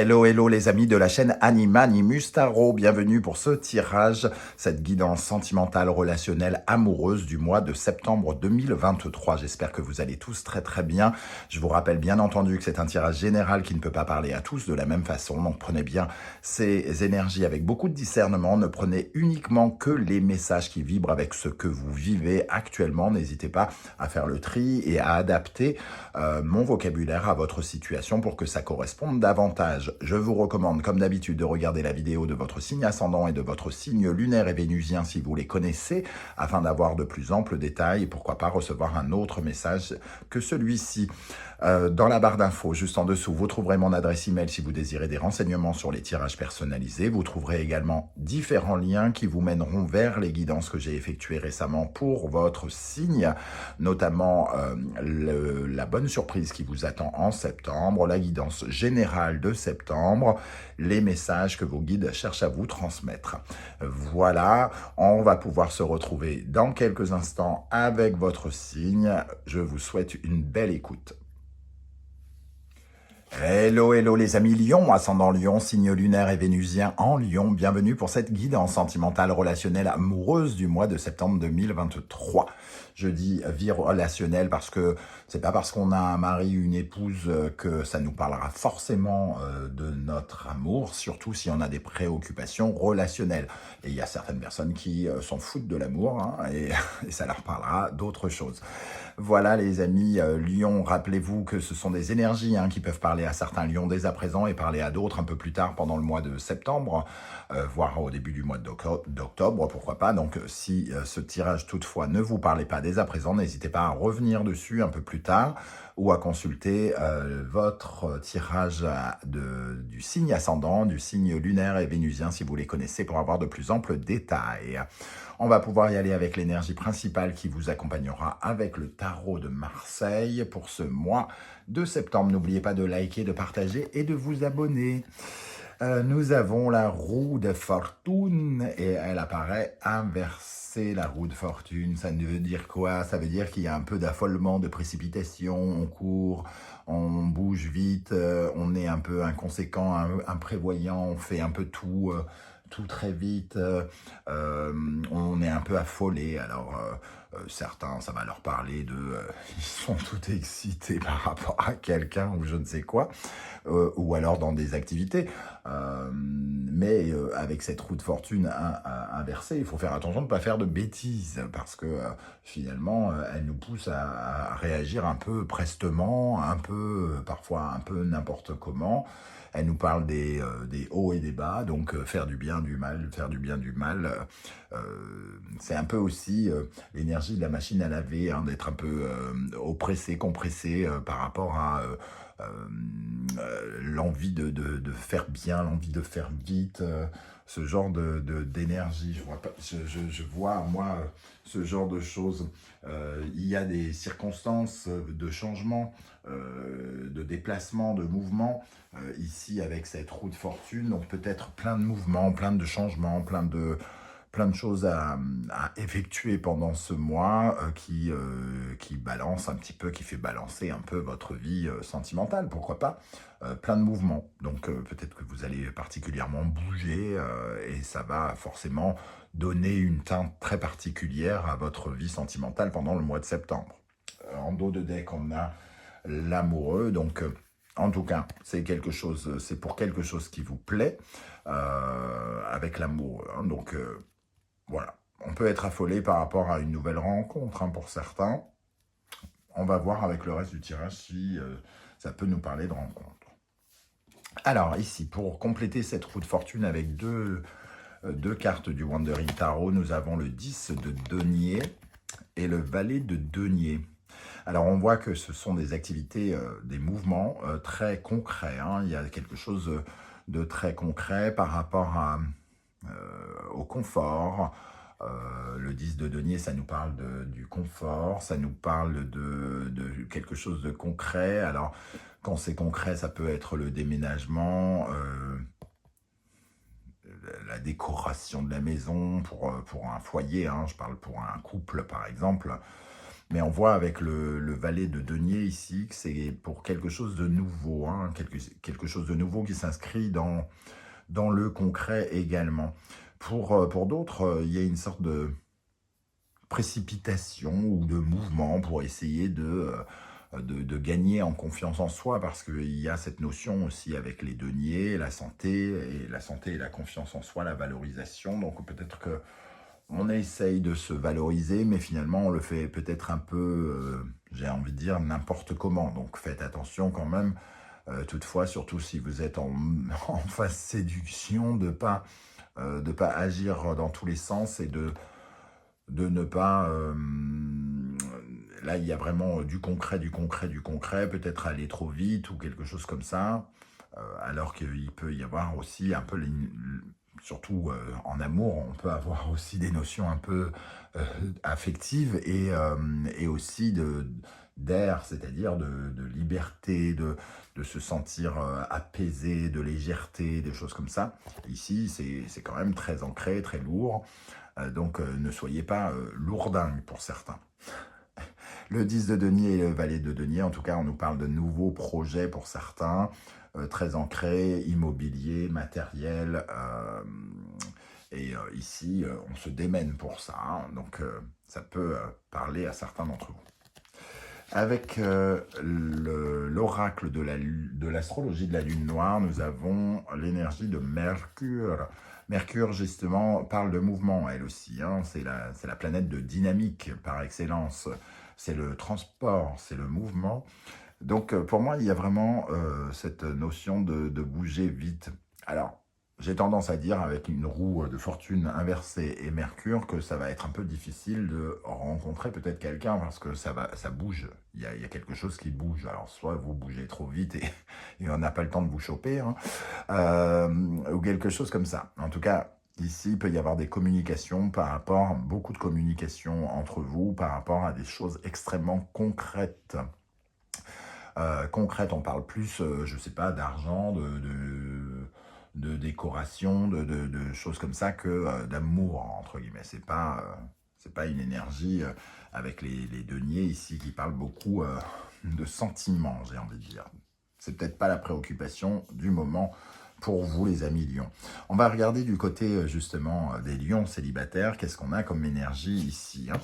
Hello, hello les amis de la chaîne Animanimus Tarot, bienvenue pour ce tirage, cette guidance sentimentale, relationnelle, amoureuse du mois de septembre 2023. J'espère que vous allez tous très très bien. Je vous rappelle bien entendu que c'est un tirage général qui ne peut pas parler à tous de la même façon, donc prenez bien ces énergies avec beaucoup de discernement, ne prenez uniquement que les messages qui vibrent avec ce que vous vivez actuellement. N'hésitez pas à faire le tri et à adapter mon vocabulaire à votre situation pour que ça corresponde davantage. Je vous recommande, comme d'habitude, de regarder la vidéo de votre signe ascendant et de votre signe lunaire et vénusien si vous les connaissez, afin d'avoir de plus amples détails et pourquoi pas recevoir un autre message que celui-ci. Dans la barre d'infos, juste en dessous, vous trouverez mon adresse email si vous désirez des renseignements sur les tirages personnalisés. Vous trouverez également différents liens qui vous mèneront vers les guidances que j'ai effectuées récemment pour votre signe, notamment la bonne surprise qui vous attend en septembre, la guidance générale de septembre, les messages que vos guides cherchent à vous transmettre. Voilà, on va pouvoir se retrouver dans quelques instants avec votre signe. Je vous souhaite une belle écoute. Hello, hello les amis Lion, ascendant Lion, signe lunaire et vénusien en Lion. Bienvenue pour cette guidance sentimentale, relationnelle, amoureuse du mois de septembre 2023. Je dis vie relationnelle parce que c'est pas parce qu'on a un mari, une épouse que ça nous parlera forcément de notre amour, surtout si on a des préoccupations relationnelles. Et il y a certaines personnes qui s'en foutent de l'amour hein, et ça leur parlera d'autre chose. Voilà les amis Lion, rappelez-vous que ce sont des énergies hein, qui peuvent parler à certains lions dès à présent et parler à d'autres un peu plus tard pendant le mois de septembre, voire au début du mois d'octobre, pourquoi pas. Donc si ce tirage toutefois ne vous parlait pas dès à présent, n'hésitez pas à revenir dessus un peu plus tard ou à consulter votre tirage du signe ascendant, du signe lunaire et vénusien si vous les connaissez pour avoir de plus amples détails. On va pouvoir y aller avec l'énergie principale qui vous accompagnera avec le tarot de Marseille pour ce mois de septembre. N'oubliez pas de liker, de partager et de vous abonner. Nous avons la roue de fortune et elle apparaît inversée, la roue de fortune. Ça veut dire quoi? Ça veut dire qu'il y a un peu d'affolement, de précipitation, on court, on bouge vite, on est un peu inconséquent, imprévoyant, on fait un peu tout très vite, on est un peu affolé. Alors certains, ça va leur parler de ils sont tout excités par rapport à quelqu'un ou je ne sais quoi, ou alors dans des activités, mais avec cette roue de fortune inversée, il faut faire attention de ne pas faire de bêtises parce que finalement elle nous pousse à réagir un peu prestement, un peu parfois un peu n'importe comment. Elle nous parle des hauts et des bas, donc faire du bien, du mal, faire du bien, du mal. C'est un peu aussi l'énergie de la machine à laver, hein, d'être un peu oppressé, compressé par rapport à l'envie de faire bien, l'envie de faire vite, ce genre d'énergie. Je vois, moi, ce genre de choses. Il y a des circonstances de changement, de déplacement, de mouvement, ici avec cette roue de fortune. Donc peut-être plein de mouvements, plein de changements, plein de choses à effectuer pendant ce mois qui balance un petit peu, qui fait balancer un peu votre vie sentimentale, pourquoi pas. Plein de mouvements, donc peut-être que vous allez particulièrement bouger et ça va forcément donner une teinte très particulière à votre vie sentimentale pendant le mois de septembre. En dos de deck, on a l'amoureux, donc en tout cas, c'est pour quelque chose qui vous plaît avec l'amoureux, hein, donc voilà, on peut être affolé par rapport à une nouvelle rencontre hein, pour certains. On va voir avec le reste du tirage si ça peut nous parler de rencontre. Alors ici, pour compléter cette roue de fortune avec deux cartes du Wandering Tarot, nous avons le 10 de denier et le valet de denier. Alors on voit que ce sont des activités, des mouvements très concrets. Hein. Il y a quelque chose de très concret par rapport au confort. Le 10 de denier, ça nous parle du confort, ça nous parle de quelque chose de concret. Alors, quand c'est concret, ça peut être le déménagement, la décoration de la maison pour un foyer, hein, je parle pour un couple par exemple. Mais on voit avec le valet de denier ici que c'est pour quelque chose de nouveau, hein, quelque chose de nouveau qui s'inscrit dans le concret également. Pour d'autres, il y a une sorte de précipitation ou de mouvement pour essayer de gagner en confiance en soi, parce qu'il y a cette notion aussi avec les deniers, la santé et la confiance en soi, la valorisation. Donc peut-être que on essaye de se valoriser, mais finalement on le fait peut-être un peu, j'ai envie de dire, n'importe comment. Donc faites attention quand même, toutefois, surtout si vous êtes en phase séduction, de pas agir dans tous les sens et de ne pas... là, il y a vraiment du concret, peut-être aller trop vite ou quelque chose comme ça, alors qu'il peut y avoir aussi un peu, surtout en amour, on peut avoir aussi des notions un peu affectives et aussi d'air, c'est-à-dire de liberté, de se sentir apaisé, de légèreté, des choses comme ça. Ici, c'est quand même très ancré, très lourd. Donc ne soyez pas lourdingue pour certains. Le 10 de denier et le valet de denier, en tout cas, on nous parle de nouveaux projets pour certains, très ancrés, immobilier, matériel. Ici, on se démène pour ça, hein, donc ça peut parler à certains d'entre vous. Avec l'oracle de l'astrologie de la lune noire, nous avons l'énergie de Mercure. Mercure, justement, parle de mouvement, elle aussi. Hein, c'est la planète de dynamique par excellence. C'est le transport, c'est le mouvement. Donc, pour moi, il y a vraiment cette notion de bouger vite. Alors, j'ai tendance à dire, avec une roue de fortune inversée et Mercure, que ça va être un peu difficile de rencontrer peut-être quelqu'un parce que ça bouge. Il y a quelque chose qui bouge. Alors, soit vous bougez trop vite et on n'a pas le temps de vous choper, hein, ou quelque chose comme ça. En tout cas, ici, il peut y avoir des communications beaucoup de communications entre vous par rapport à des choses extrêmement concrètes. Concrète, on parle plus, je sais pas, d'argent, de décoration, de choses comme ça que d'amour, entre guillemets. C'est pas une énergie avec les deniers ici qui parlent beaucoup de sentiments, j'ai envie de dire. C'est peut-être pas la préoccupation du moment pour vous, les amis lions. On va regarder du côté, justement, des lions célibataires. Qu'est-ce qu'on a comme énergie ici, hein,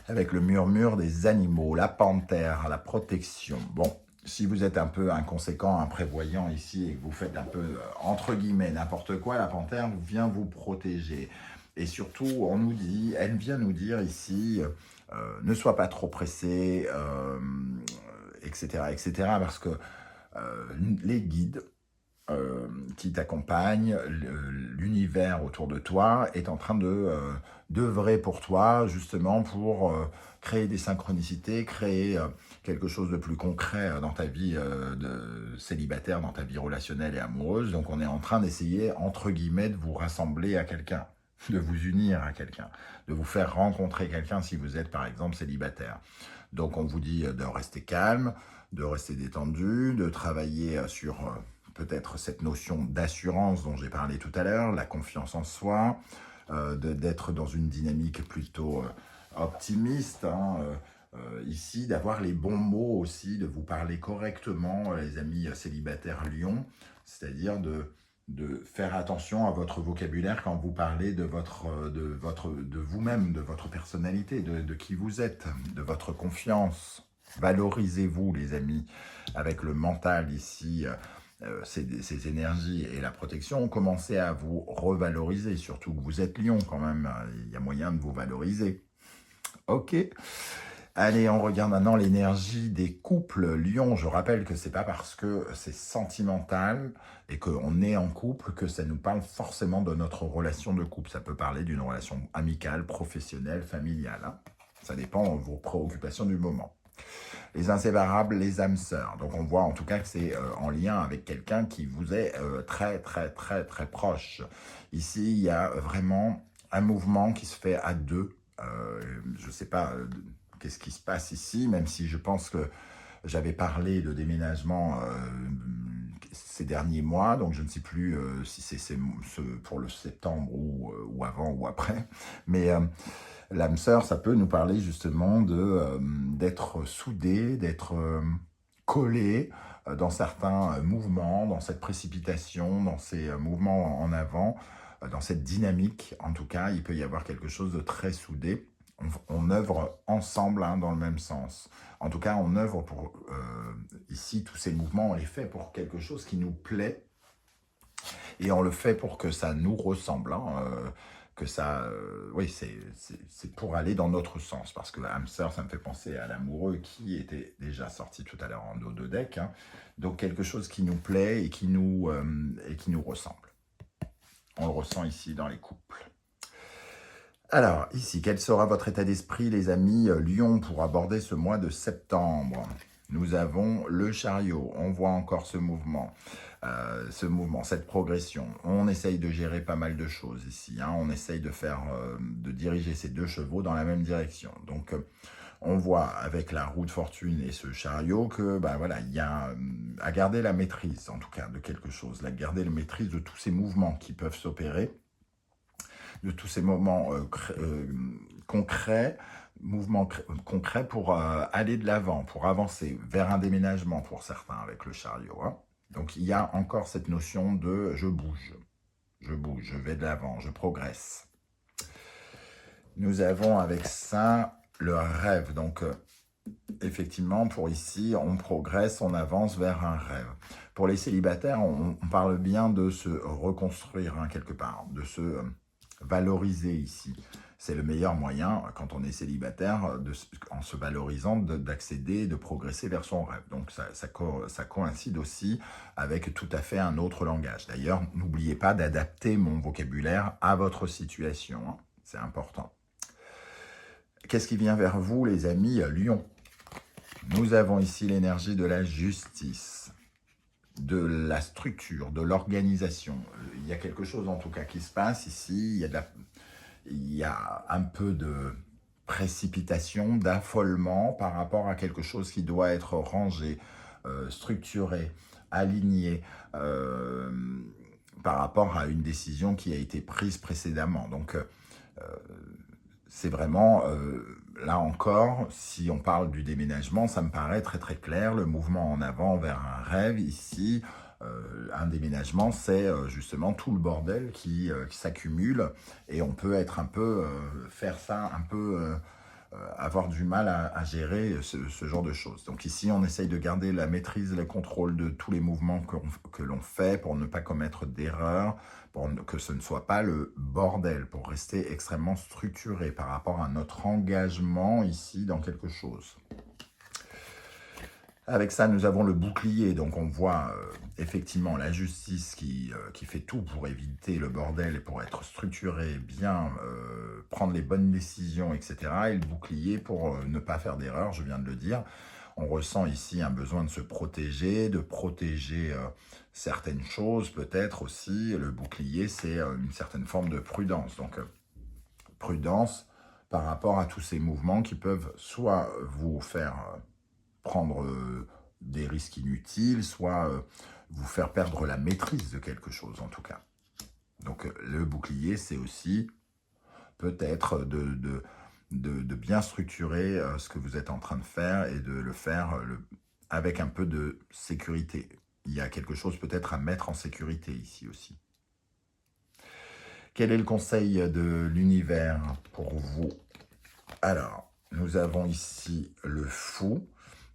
avec le murmure des animaux, la panthère, la protection. Bon, si vous êtes un peu inconséquent, imprévoyant ici, et que vous faites un peu, entre guillemets, n'importe quoi, la panthère vient vous protéger. Et surtout, elle vient nous dire ici, ne sois pas trop pressé, etc., etc., parce que les guides qui t'accompagne, l'univers autour de toi est en train d'œuvrer pour toi, justement pour créer des synchronicités, créer quelque chose de plus concret dans ta vie de célibataire, dans ta vie relationnelle et amoureuse. Donc on est en train d'essayer, entre guillemets, de vous rassembler à quelqu'un, de vous unir à quelqu'un, de vous faire rencontrer quelqu'un si vous êtes par exemple célibataire. Donc on vous dit de rester calme, de rester détendu, de travailler sur peut-être cette notion d'assurance dont j'ai parlé tout à l'heure, la confiance en soi, d'être dans une dynamique plutôt optimiste, hein, ici, d'avoir les bons mots aussi, de vous parler correctement, les amis célibataires lions, c'est-à-dire de faire attention à votre vocabulaire quand vous parlez de vous-même, de votre personnalité, de qui vous êtes, de votre confiance. Valorisez-vous, les amis, avec le mental ici, ces énergies et la protection. Commencez à vous revaloriser, surtout que vous êtes lion quand même, il y a moyen de vous valoriser. Ok. Allez, on regarde maintenant l'énergie des couples lions. Je rappelle que c'est pas parce que c'est sentimental et qu'on est en couple que ça nous parle forcément de notre relation de couple. Ça peut parler d'une relation amicale, professionnelle, familiale, hein. Ça dépend de vos préoccupations du moment. Les inséparables, les âmes sœurs. Donc on voit en tout cas que c'est en lien avec quelqu'un qui vous est très très très très proche. Ici, il y a vraiment un mouvement qui se fait à deux. Je ne sais pas qu'est-ce qui se passe ici, même si je pense que j'avais parlé de déménagement ces derniers mois, donc je ne sais plus si c'est pour le septembre ou avant ou après. Mais L'âme sœur, ça peut nous parler justement d'être soudé, d'être collé dans certains mouvements, dans cette précipitation, dans ces mouvements en avant, dans cette dynamique. En tout cas, il peut y avoir quelque chose de très soudé. On œuvre ensemble dans le même sens. En tout cas, on œuvre pour, ici, tous ces mouvements, on les fait pour quelque chose qui nous plaît et on le fait pour que ça nous ressemble. Que ça, oui, c'est pour aller dans notre sens. Parce que âme sœur, ça me fait penser à l'amoureux qui était déjà sorti tout à l'heure en dos de deck. Donc quelque chose qui nous plaît et qui nous ressemble. On le ressent ici dans les couples. Alors, ici, quel sera votre état d'esprit, les amis Lion, pour aborder ce mois de septembre? Nous avons le chariot, on voit encore ce mouvement, cette progression. On essaye de gérer pas mal de choses ici, on essaye de diriger ces deux chevaux dans la même direction. Donc, on voit avec la roue de fortune et ce chariot que, voilà, il y a à garder la maîtrise, en tout cas, de quelque chose, à garder la maîtrise de tous ces mouvements qui peuvent s'opérer, de tous ces moments concrets, mouvements concrets pour aller de l'avant, pour avancer vers un déménagement pour certains avec le chariot. Donc il y a encore cette notion de je bouge, je vais de l'avant, je progresse. Nous avons avec ça le rêve. Donc effectivement, pour ici, on progresse, on avance vers un rêve. Pour les célibataires, on parle bien de se reconstruire quelque part, de se valoriser ici. C'est le meilleur moyen, quand on est célibataire, en se valorisant, d'accéder, de progresser vers son rêve. Donc ça coïncide aussi avec tout à fait un autre langage. D'ailleurs, n'oubliez pas d'adapter mon vocabulaire à votre situation. C'est important. Qu'est-ce qui vient vers vous, les amis Lion? Nous avons ici l'énergie de la justice, de la structure, de l'organisation. Il y a quelque chose en tout cas qui se passe ici, il y a un peu de précipitation, d'affolement par rapport à quelque chose qui doit être rangé, structuré, aligné, par rapport à une décision qui a été prise précédemment. Donc, c'est vraiment, là encore, si on parle du déménagement, ça me paraît très très clair, le mouvement en avant vers un rêve ici, un déménagement, c'est justement tout le bordel qui s'accumule et on peut être un peu, faire ça un peu, avoir du mal à gérer ce genre de choses. Donc ici, on essaye de garder la maîtrise, le contrôle de tous les mouvements que l'on fait pour ne pas commettre d'erreurs, pour que ce ne soit pas le bordel, pour rester extrêmement structuré par rapport à notre engagement ici dans quelque chose. Avec ça, nous avons le bouclier, donc on voit effectivement la justice qui fait tout pour éviter le bordel et pour être structuré, bien prendre les bonnes décisions, etc. Et le bouclier pour ne pas faire d'erreur, je viens de le dire. On ressent ici un besoin de se protéger, de protéger certaines choses peut-être aussi. Le bouclier, c'est une certaine forme de prudence. Donc, prudence par rapport à tous ces mouvements qui peuvent soit vous faire prendre des risques inutiles, soit vous faire perdre la maîtrise de quelque chose en tout cas. Donc le bouclier, c'est aussi peut-être de bien structurer ce que vous êtes en train de faire et de le faire avec un peu de sécurité. Il y a quelque chose peut-être à mettre en sécurité ici aussi. Quel est le conseil de l'univers pour vous? Alors, nous avons ici le fou.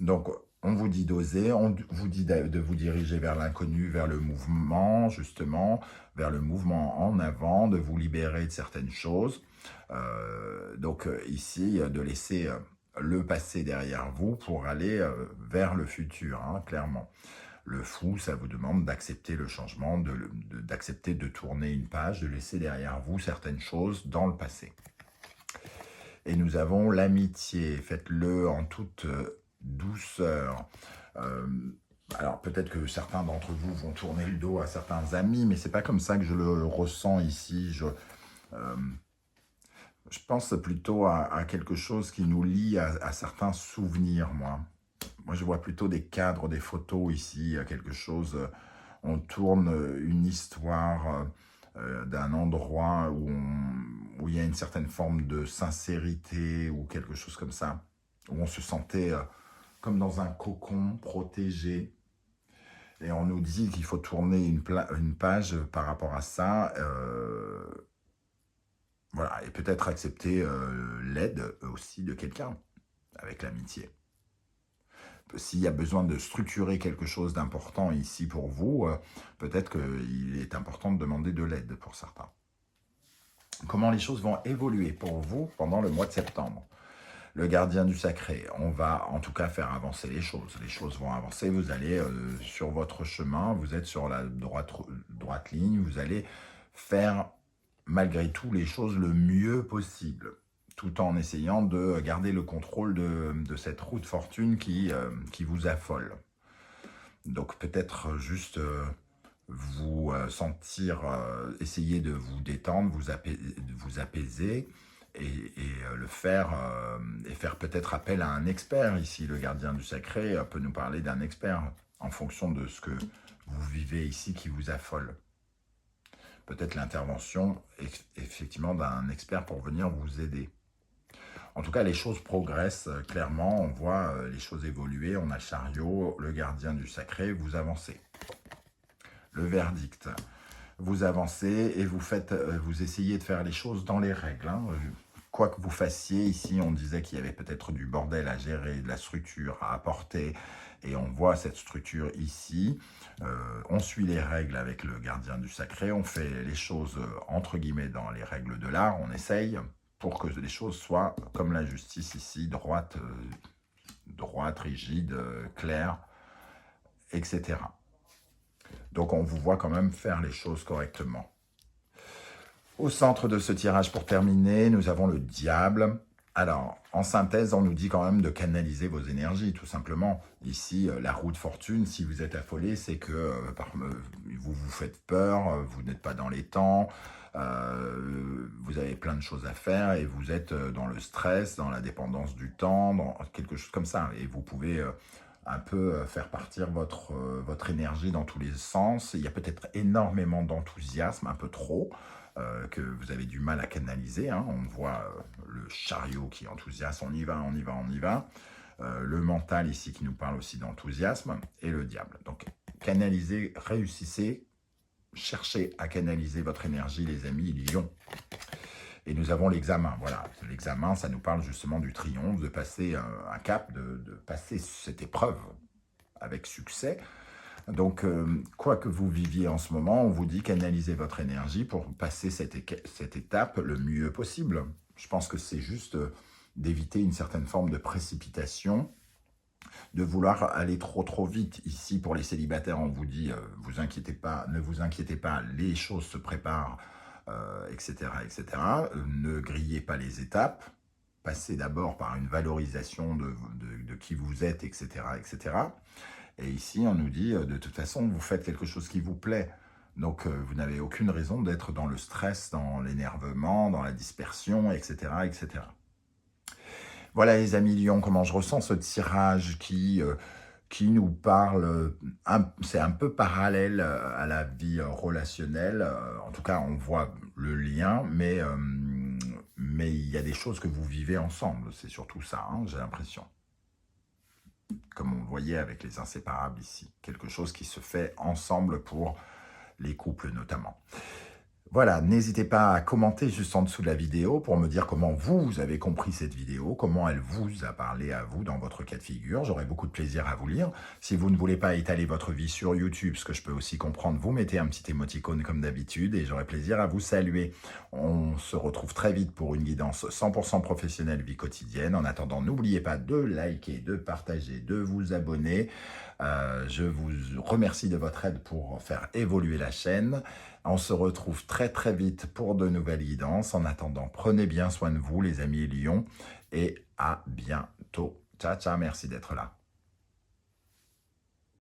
Donc, on vous dit d'oser, on vous dit de vous diriger vers l'inconnu, vers le mouvement, justement, vers le mouvement en avant, de vous libérer de certaines choses. Donc, ici, de laisser le passé derrière vous pour aller vers le futur, clairement. Le fou, ça vous demande d'accepter le changement, d'accepter de tourner une page, de laisser derrière vous certaines choses dans le passé. Et nous avons l'amitié, faites-le en toute douceur. Alors peut-être que certains d'entre vous vont tourner le dos à certains amis, mais c'est pas comme ça que je le ressens ici. Je pense plutôt à quelque chose qui nous lie à certains souvenirs, moi. Moi, je vois plutôt des cadres, des photos ici, quelque chose. On tourne une histoire d'un endroit où où il y a une certaine forme de sincérité ou quelque chose comme ça, où on se sentait comme dans un cocon protégé. Et on nous dit qu'il faut tourner une page par rapport à ça. Voilà, et peut-être accepter l'aide aussi de quelqu'un, avec l'amitié. S'il y a besoin de structurer quelque chose d'important ici pour vous, peut-être qu'il est important de demander de l'aide pour certains. Comment les choses vont évoluer pour vous pendant le mois de septembre? Le gardien du sacré, on va en tout cas faire avancer les choses. Les choses vont avancer, vous allez sur votre chemin, vous êtes sur la droite ligne, vous allez faire malgré tout les choses le mieux possible, tout en essayant de garder le contrôle de cette roue de fortune qui vous affole. Donc peut-être juste vous sentir, essayer de vous détendre, vous apaiser, et le faire, et faire peut-être appel à un expert. Ici, le gardien du sacré peut nous parler d'un expert en fonction de ce que vous vivez ici qui vous affole. Peut-être l'intervention, effectivement, d'un expert pour venir vous aider. En tout cas, les choses progressent clairement, on voit les choses évoluer, on a le chariot, le gardien du sacré, vous avancez. Le verdict, vous avancez et vous essayez de faire les choses dans les règles. Hein. Quoi que vous fassiez, ici on disait qu'il y avait peut-être du bordel à gérer, de la structure à apporter, et on voit cette structure ici. On suit les règles avec le gardien du sacré, on fait les choses entre guillemets dans les règles de l'art, on essaye pour que les choses soient comme la justice ici, droite, rigide, claire, etc. Donc on vous voit quand même faire les choses correctement. Au centre de ce tirage, pour terminer, nous avons le diable. Alors, en synthèse, on nous dit quand même de canaliser vos énergies, tout simplement. Ici, la roue de fortune, si vous êtes affolé, c'est que vous vous faites peur, vous n'êtes pas dans les temps, vous avez plein de choses à faire et vous êtes dans le stress, dans la dépendance du temps, dans quelque chose comme ça. Et vous pouvez un peu faire partir votre énergie dans tous les sens. Il y a peut-être énormément d'enthousiasme, un peu trop, que vous avez du mal à canaliser. Hein. On voit le chariot qui est enthousiaste, on y va, on y va, on y va. Le mental ici qui nous parle aussi d'enthousiasme, et le diable. Donc canalisez, réussissez, cherchez à canaliser votre énergie, les amis, lion. Et nous avons l'examen, voilà. L'examen, ça nous parle justement du triomphe, de passer un cap, de passer cette épreuve avec succès. Donc, quoi que vous viviez en ce moment, on vous dit canalisez votre énergie pour passer cette étape le mieux possible. Je pense que c'est juste d'éviter une certaine forme de précipitation, de vouloir aller trop vite. Ici, pour les célibataires, on vous dit vous inquiétez pas, ne vous inquiétez pas, les choses se préparent, etc., etc. Ne grillez pas les étapes. Passez d'abord par une valorisation de qui vous êtes, etc., etc. Et ici, on nous dit, de toute façon, vous faites quelque chose qui vous plaît. Donc, vous n'avez aucune raison d'être dans le stress, dans l'énervement, dans la dispersion, etc., etc. Voilà, les amis lions, comment je ressens ce tirage qui nous parle, c'est un peu parallèle à la vie relationnelle. En tout cas, on voit le lien, mais il y a des choses que vous vivez ensemble. C'est surtout ça, hein, j'ai l'impression. Comme on le voyait avec les inséparables ici. Quelque chose qui se fait ensemble pour les couples notamment. Voilà, n'hésitez pas à commenter juste en dessous de la vidéo pour me dire comment vous avez compris cette vidéo, comment elle vous a parlé à vous dans votre cas de figure. J'aurai beaucoup de plaisir à vous lire. Si vous ne voulez pas étaler votre vie sur YouTube, ce que je peux aussi comprendre, vous mettez un petit émoticône comme d'habitude et j'aurai plaisir à vous saluer. On se retrouve très vite pour une guidance 100% professionnelle vie quotidienne. En attendant, n'oubliez pas de liker, de partager, de vous abonner. Je vous remercie de votre aide pour faire évoluer la chaîne. On se retrouve très vite pour de nouvelles guidances. En attendant, prenez bien soin de vous les amis lions et à bientôt. Ciao, ciao, merci d'être là.